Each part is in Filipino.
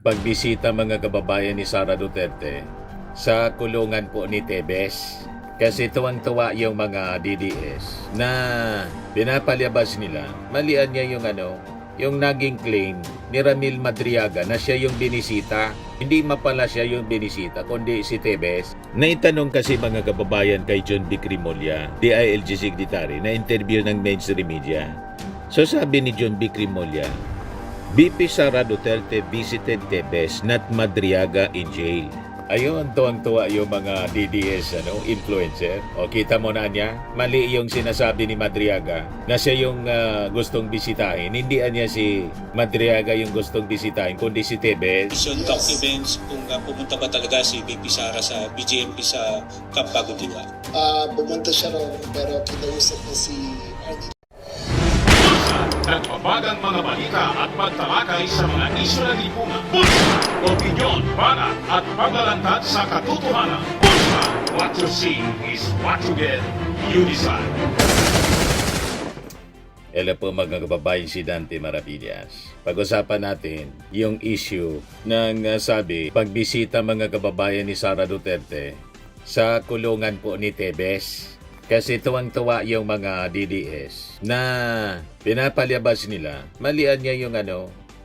Pagbisita mga kababayan ni Sara Duterte sa kulungan po ni Tebes. Kasi tuwang-tuwa yung mga DDS na pinapalabas nila. Malian niya yung naging claim ni Ramil Madriaga na siya yung binisita. Hindi mapala siya yung binisita, kundi si Tebes. Naitanong kasi mga kababayan kay John B. Crimolia, DILG Secretary, na interview ng mainstream media. So sabi ni John B. Crimolia, VP Sara Duterte visited Tebes, not Madriaga in jail. Ayun, tuwang-tuwa yung mga DDS influencer. O kita mo na niya, mali yung sinasabi ni Madriaga na siya yung gustong bisitahin. Hindi niya si Madriaga yung gustong bisitahin, kundi si Tebes. Mission documents kung pumunta ba talaga si VP Sara sa BGMP sa Camp Bagong Diwa. Pumunta siya raw pero kinausap niya si RD. Nagbabagang mga balita at pagtalakay sa mga isyu ng lipunan. Pulsa, opinyon, banat at paglalantad sa katotohanan. Pulsa, what you see is what you get. You decide. Hello po mga kababayan, si Dante Maravillas. Pag-usapan natin yung issue ng sabi, pagbisita mga kababayan ni Sara Duterte sa kulungan po ni Tebes. Kasi tuwang-tuwa yung mga DDS na pinapalabas nila. Malian niya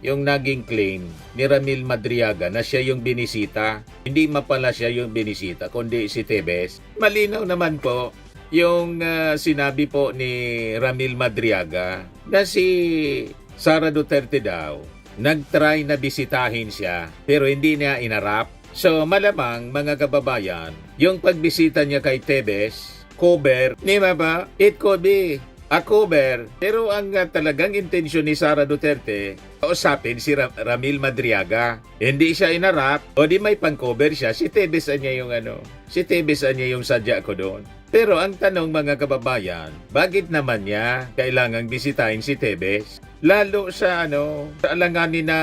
yung naging claim ni Ramil Madriaga na siya yung binisita. Hindi mapala siya yung binisita, kundi si Tebes. Malinaw naman po yung sinabi po ni Ramil Madriaga na si Sara Duterte daw nagtry na bisitahin siya pero hindi niya inarap. So malamang mga kababayan, yung pagbisita niya kay Tebes, cover, di ba? It could be a cover. Pero ang talagang intensyon ni Sara Duterte, kausapin si Ramil Madriaga. Hindi siya inarap, o di may pang-cover siya. Si Tebes niya yung sadya ko doon. Pero ang tanong mga kababayan, bakit naman niya kailangang bisitahin si Tebes? Lalo sa sa alanganin na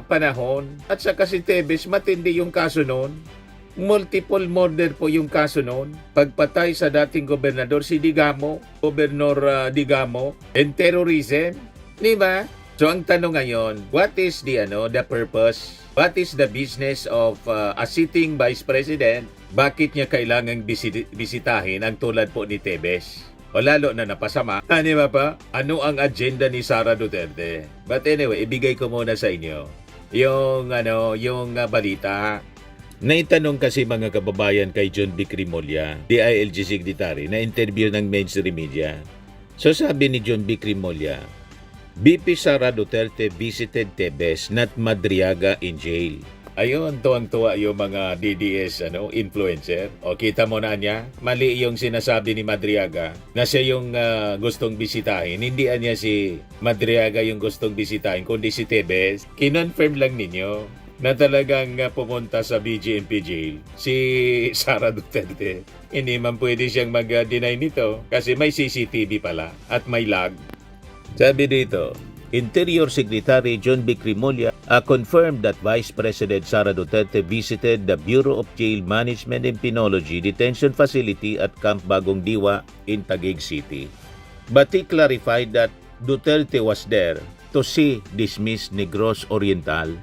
panahon. At saka si Tebes, matindi yung kaso noon. Multiple murder po yung kaso noon. Pagpatay sa dating gobernador si Digamo, Gobernador Digamo, and terrorism. Di ba? So ang tanong ngayon, what is the purpose? What is the business of a sitting vice president? Bakit niya kailangang bisitahin ang tulad po ni Tebes? O lalo na napasama. Di ba pa? Ano ang agenda ni Sara Duterte? But anyway, ibigay ko muna sa inyo yung balita. Naitanong kasi mga kababayan kay John B. Crimolia, DILG Secretary, na interview ng mainstream media. So sabi ni John B. Crimolia, VP Sara Duterte visited Tebes, not Madriaga in jail. Ayun, tuwang-tuwa yung mga DDS influencer. O kita mo na niya, mali yung sinasabi ni Madriaga na siya yung gustong bisitahin. Hindi niya si Madriaga yung gustong bisitahin, kundi si Tebes. Kinonfirm lang ninyo na talagang pumunta sa BGMP jail si Sara Duterte. Hindi man pwede siyang mag-deny nito kasi may CCTV pala at may lag. Sabi dito, Interior Secretary John B. Crimolia confirmed that Vice President Sara Duterte visited the Bureau of Jail Management and Penology Detention Facility at Camp Bagong Diwa in Taguig City. But he clarified that Duterte was there to see dismissed Negros Oriental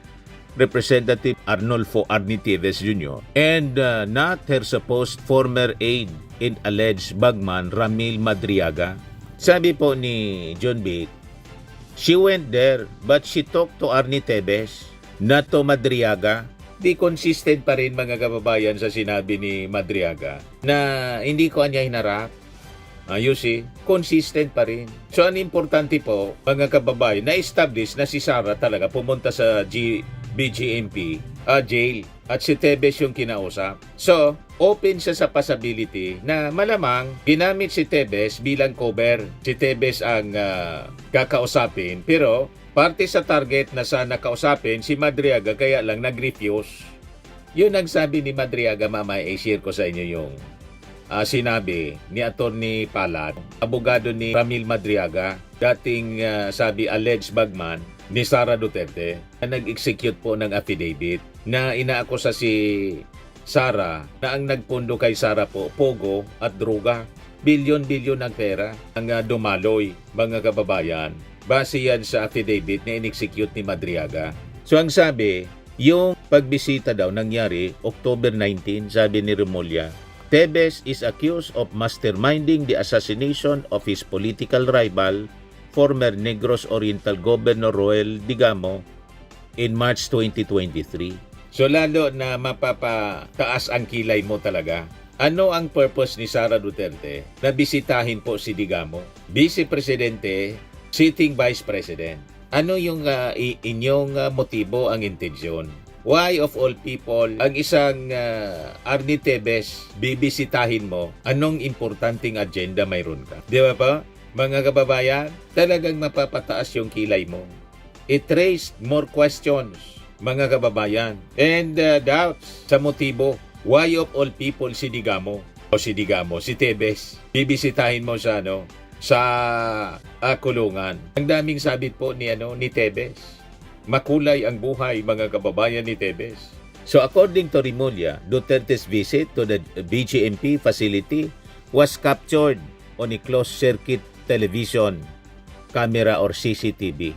Representative Arnolfo Arnitieves Jr. and not her supposed former aide in alleged bagman Ramil Madriaga. Sabi po ni John B, she went there but she talked to Arnitieves, not to Madriaga. Di consistent pa rin mga kababayan sa sinabi ni Madriaga na hindi ko niya hinarap. You see, consistent pa rin. So, ang importante po, mga kababayan, na-establish na si Sara talaga pumunta sa BGMP jail at si Tebes yung kinausap. So, open siya sa possibility na malamang ginamit si Tebes bilang cover. Si Tebes ang kakausapin pero parte sa target na sana kausapin si Madriaga kaya lang nag-refuse. Yun ang sabi ni Madriaga, mamaya i-share ko sa inyo yung sinabi ni Attorney Palad, abogado ni Ramil Madriaga, dating sabi alleged bagman ni Sara Duterte, na nag-execute po ng affidavit na inaakusa si Sara na ang nagpundo kay Sara po, pogo at droga. Bilyon-bilyon ng pera ang dumaloy, mga kababayan. Base yan sa affidavit na in-execute ni Madriaga. So ang sabi, Yung pagbisita daw nangyari October 19, sabi ni Remulla. Tebes is accused of masterminding the assassination of his political rival, former Negros Oriental Governor Roel Digamo, in March 2023. So lalo na mapapataas ang kilay mo talaga. Ano ang purpose ni Sara Duterte na bisitahin po si Digamo? Vice Presidente, sitting Vice President. Ano yung inyong motibo, ang intensyon? Why of all people, ang isang Arnie Tebes, bibisitahin mo, anong importanteng agenda mayroon ka? Di ba po? Mga kababayan, talagang mapapataas yung kilay mo. It raised more questions, mga kababayan, and doubts sa motibo. Why of all people si Digamo? O si Digamo, si Tebes, bibisitahin mo sa kulungan. Ang daming sabit po ni Tebes. Makulay ang buhay, mga kababayan ni Tebes. So according to Remulla, Duterte's visit to the BGMP facility was captured on a closed-circuit television camera or CCTV.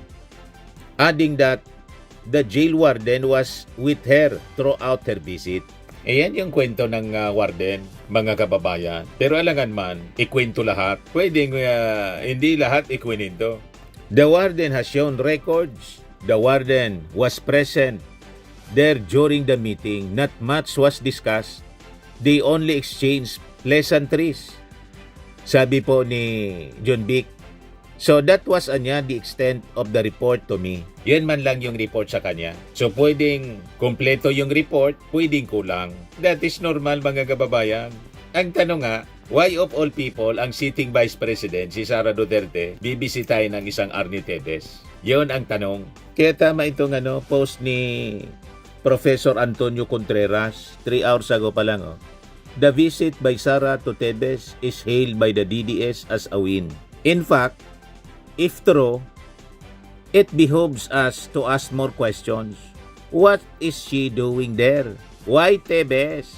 Adding that the jail warden was with her throughout her visit. Ayan yung kwento ng warden, mga kababayan. Pero alangan man, ikwento lahat. Pwedeng hindi lahat ikwininto. The warden has shown records. The warden was present there during the meeting. Not much was discussed. They only exchanged pleasantries. Sabi po ni John Vic. So that was the extent of the report to me. Yan man lang yung report sa kanya. So pwedeng kumpleto yung report, pwedeng kulang. That is normal, mga kababayan. Ang tanong nga, why of all people ang sitting Vice President, si Sara Duterte, bibisitahin ng isang Arnie Tebes? Yun ang tanong. Kaya tama itong post ni Professor Antonio Contreras 3 hours ago pa lang. The visit by Sara to Tebes is hailed by the DDS as a win. In fact, if true, it behoves us to ask more questions. What is she doing there? Why Tebes?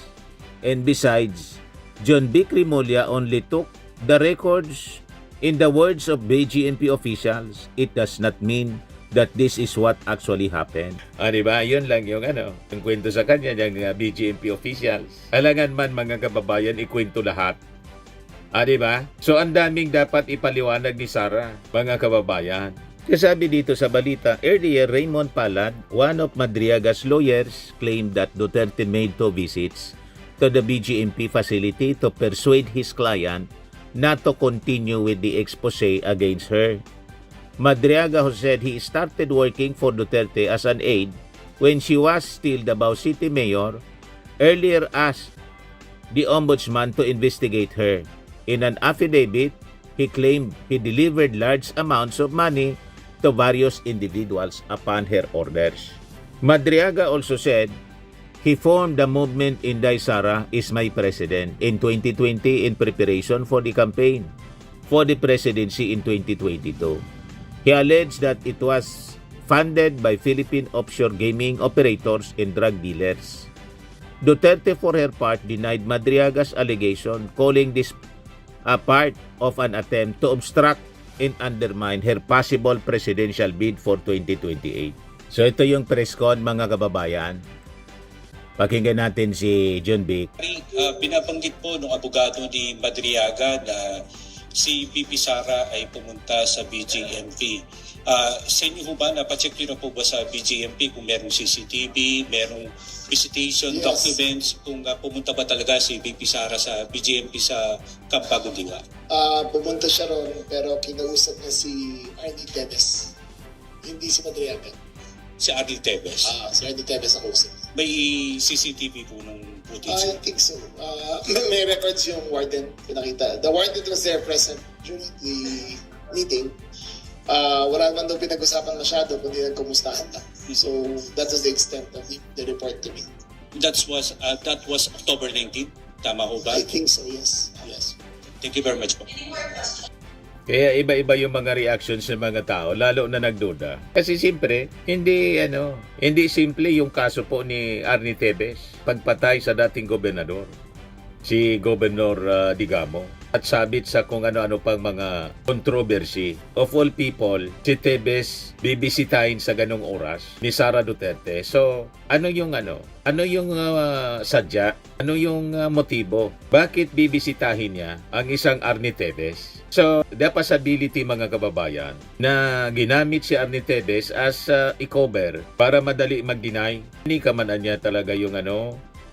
And besides, John Vic Remulla only took the records. In the words of BGMP officials, it does not mean that this is what actually happened. Diba? Yun lang yung yung kwento sa kanya ng BGMP officials. Alangan man, mga kababayan, ikwento lahat. Diba? So ang daming dapat ipaliwanag ni Sara, mga kababayan. Kasabi dito sa balita, earlier Raymond Palad, one of Madriaga's lawyers, claimed that Duterte made 2 visits to the BGMP facility to persuade his client not to continue with the expose against her. Madriaga, who said he started working for Duterte as an aide when she was still Davao City Mayor, earlier asked the ombudsman to investigate her. In an affidavit, he claimed he delivered large amounts of money to various individuals upon her orders. Madriaga also said he formed the movement Inday Sara is my president in 2020 in preparation for the campaign for the presidency in 2022. He alleged that it was funded by Philippine offshore gaming operators and drug dealers. Duterte, for her part, denied Madriaga's allegation, calling this a part of an attempt to obstruct and undermine her possible presidential bid for 2028. So ito yung press con, mga kababayan. Pakinggan natin si John Vic. Binabanggit po ng abogado ni Madriaga na si VP Sara ay pumunta sa BGMP. Sa inyo ba, napacheck nyo na po ba sa BGMP kung merong CCTV, merong visitation documents, kung pumunta ba talaga si VP Sara sa BGMP sa Camp Bagudiwa? Pumunta siya ron, pero kinausap niya si Arnie Tebes. Hindi si Madriaga. Si Arnie Tebes. Si Arnie Tebes ang usap. May CCTV po ng footage? I think so. May records yung warden, pinakita. The warden was there present during the meeting. Wala naman daw pinag-usapan masyado, kundi nagkumustahan lang. So, that was the extent of the report to me. That was October 19? Tama ho ba? I think so, yes. Yes. Thank you very much po. Kaya iba-iba yung mga reactions ng mga tao, lalo na nagduda. Kasi siyempre, hindi simple yung kaso po ni Arnie Tebes, pagpatay sa dating gobernador, si Gobernador Digamo. at sabit sa kung ano-ano pang mga controversy. Of all people, si Tebes bibisitahin sa ganong oras ni Sara Duterte. So, ano yung sadya? Ano yung motibo? Bakit bibisitahin niya ang isang Arnie Tebes? So, the possibility mga kababayan na ginamit si Arnie Tebes as i-cover para madali mag-deny. Hindi ka man niya talaga yung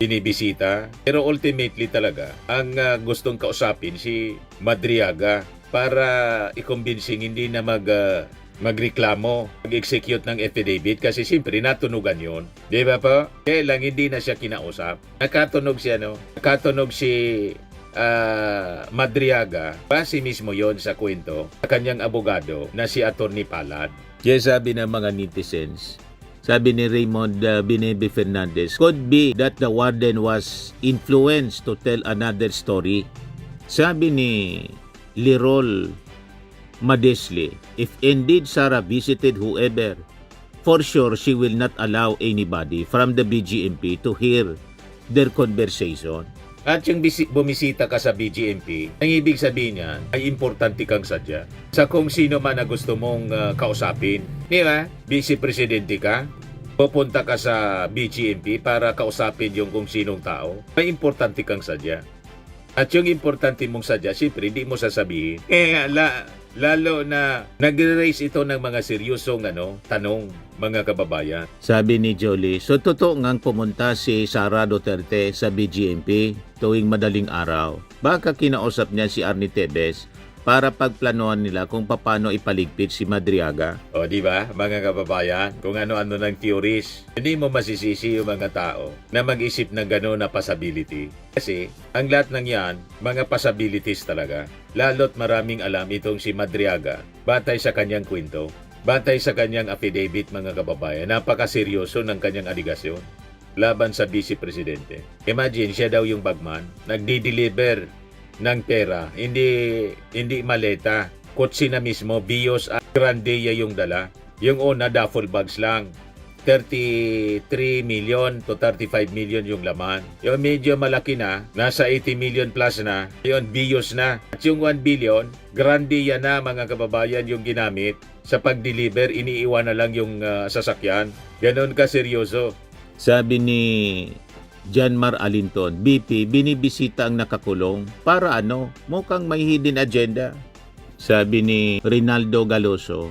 binibisita. Pero ultimately talaga, ang gustong kausapin si Madriaga para i-convincing hindi na magreklamo, mag-execute ng affidavit kasi siyempre natunugan yun. Di ba po? Kaya lang hindi na siya kinausap. Nakatunog si Madriaga. Base mismo yon sa kwento sa kanyang abogado na si Attorney Palad. Kaya sabi ng mga netizens, sabi ni Raymond Binebe Fernandez, could be that the warden was influenced to tell another story. Sabi ni Lirol Madesli, if indeed Sara visited whoever, for sure she will not allow anybody from the BGMP to hear their conversation. At yung bumisita ka sa BGMP, ang ibig sabihin niya ay importante kang sadya sa kung sino man na gusto mong kausapin. Di ba? Vice Presidente ka, pupunta ka sa BGMP para kausapin yung kung sinong tao. May importante kang sadya. At yung importante mong sadya, siyempre hindi mo sasabihin. Lalo na nagre-raise ito ng mga seryosong tanong, mga kababayan. Sabi ni Jolie, so totoo ngang pumunta si Sara Duterte sa BGMP tuwing madaling araw. Baka kinausap niya si Arnie Tebes para pagplanuhan nila kung paano ipaligpit si Madriaga. O di ba, mga kababayan, kung ano-ano ng theories, hindi mo masisisi yung mga tao na mag-isip ng gano'n na possibility. Kasi, ang lahat ng yan, mga possibilities talaga. Lalo't maraming alam itong si Madriaga, batay sa kanyang kwento, batay sa kanyang affidavit, mga kababayan, napakaseryoso ng kanyang aligasyon laban sa Vice Presidente. Imagine, siya daw yung bagman, nagdi-deliver ng pera, hindi maleta, kotse na mismo, Bios at Grandeya yung dala. Yung una, duffel bags lang. 33 million to 35 million yung laman. Yung medyo malaki na, nasa 80 million plus na, yun, Bios na. At yung 1 billion, Grandeya na, mga kababayan, yung ginamit. Sa pag-deliver, iniiwan na lang yung sasakyan. Ganon ka seryoso. Sabi ni Janmar Alinton, BP, binibisita ang nakakulong para mukhang may hidden agenda. Sabi ni Rinaldo Galoso,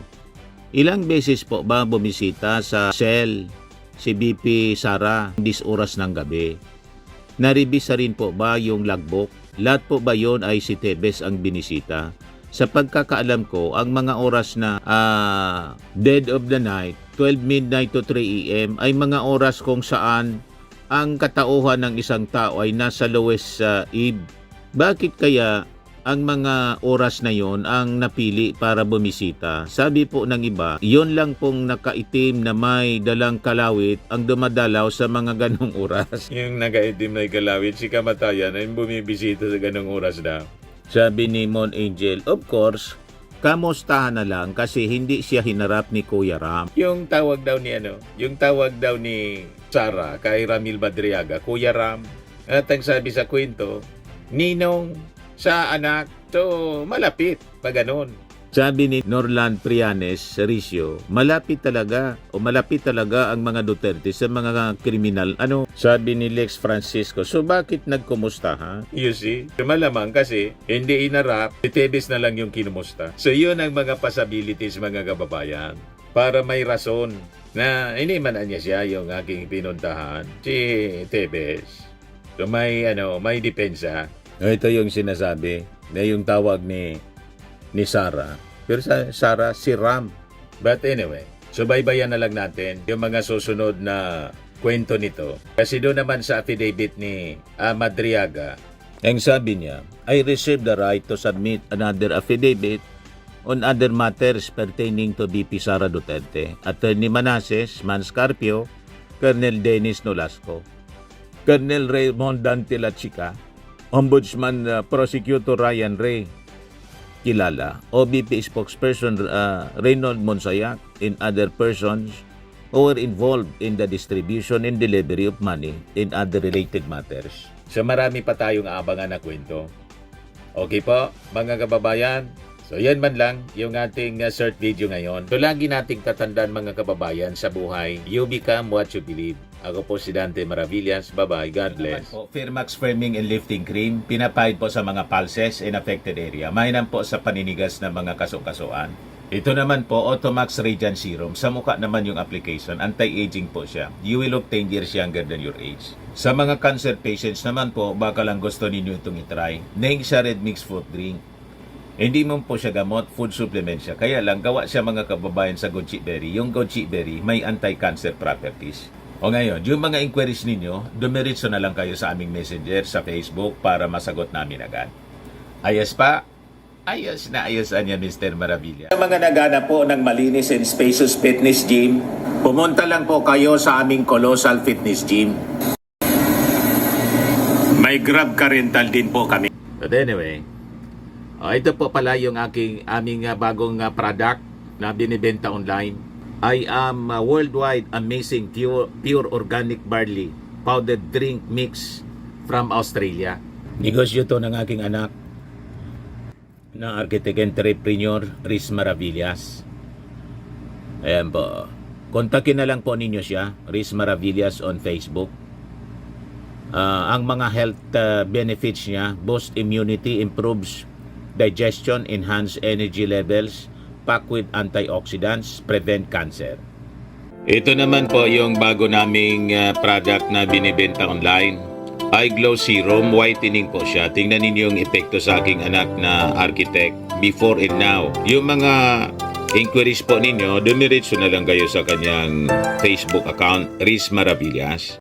ilang beses po ba bumisita sa cell si BP Sara dis oras ng gabi? Naribisa rin po ba yung logbook? Lahat po ba yon ay si Tebes ang binisita? Sa pagkakaalam ko, ang mga oras na dead of the night, 12 midnight to 3 AM, ay mga oras kung saan ang katauhan ng isang tao ay nasa lowest eve. Bakit kaya ang mga oras na yon ang napili para bumisita? Sabi po ng iba, yon lang pong nakaitim na may dalang kalawit ang dumadalaw sa mga ganong oras. Yung nakaitim na kalawit, si kamatayan ay bumibisita sa ganong oras daw. Sabi ni Mon Angel, of course, kamustahan na lang kasi hindi siya hinarap ni Kuya Ram. Yung tawag daw ni Sara kay Ramil Madriaga, Kuya Ram. At ang sabi sa kwento, ninong sa anak. So, malapit pa ganun. Sabi ni Norland Prianes Ricio, malapit talaga ang mga Duterte sa mga kriminal. Sabi ni Lex Francisco, so bakit nagkumusta ha? You see? Malamang kasi hindi inarap, si Tebes na lang yung kinumusta. So yun ang mga possibilities, mga kababayan. Para may rason na hindi man niya siya yung aking pinuntahan, si Tebes. So may depensa. Ito yung sinasabi na yung tawag ni Sara. Pero sa Sara, si Ram. But anyway, subaybayan na lang natin yung mga susunod na kwento nito. Kasi doon naman sa affidavit ni Madriaga, ang sabi niya, I reserve the right to submit another affidavit on other matters pertaining to VP Sara Duterte, Attorney Manases Manscarpio, Colonel Dennis Nolasco, Colonel Raymond Dante Lachica, Ombudsman Prosecutor Ryan Ray Kilala, OBP spokesperson Reynold Monsayak, and other persons who were involved in the distribution and delivery of money in other related matters. So marami pa tayong aabangan na kwento. Okay po, mga kababayan. So yan man lang yung ating short video ngayon. So lagi nating tatandaan mga kababayan sa buhay, you become what you believe. Ako po si Dante Maravillas. Bye-bye. God bless. Firmax Firming and Lifting Cream, pinapahid po sa mga pulses in affected area. Mainam po sa paninigas ng mga kaso-kasuan. Ito naman po, Automax Radiant Serum. Sa mukha naman yung application, anti-aging po siya. You will look 10 years younger than your age. Sa mga cancer patients naman po, baka lang gusto ninyo itong itry. Neng siya red mix fruit drink. Hindi mo po siya gamot, food supplement siya. Kaya lang, gawa siya mga kababayan sa goji berry. Yung goji berry may anti-cancer properties. O ngayon, yung mga inquiries ninyo, dumiritso na lang kayo sa aming messenger sa Facebook para masagot namin agad. Ayos pa? Ayos na ayos niya, Mr. Maravilla. Sa mga nagana po ng malinis and spacious fitness gym, pumunta lang po kayo sa aming Colossal Fitness Gym. May Grab car rental din po kami. But anyway, ito po pala yung aming bagong product na binibenta online. I am worldwide amazing pure organic barley powdered drink mix from Australia. Negosyo to ng aking anak na architect entrepreneur Riz Maravillas. Ayan po. Kontakin na lang po ninyo siya, Riz Maravillas on Facebook. Ang mga health benefits niya, boost immunity, improves digestion, enhance energy levels, packed with antioxidants, prevent cancer. Ito naman po yung bago naming product na binibenta online. Eye Glow Serum, whitening po siya. Tingnan ninyo yung epekto sa aking anak na architect before and now. Yung mga inquiries po ninyo, dumiretso na lang kayo sa kanyang Facebook account, Riz Maravillas.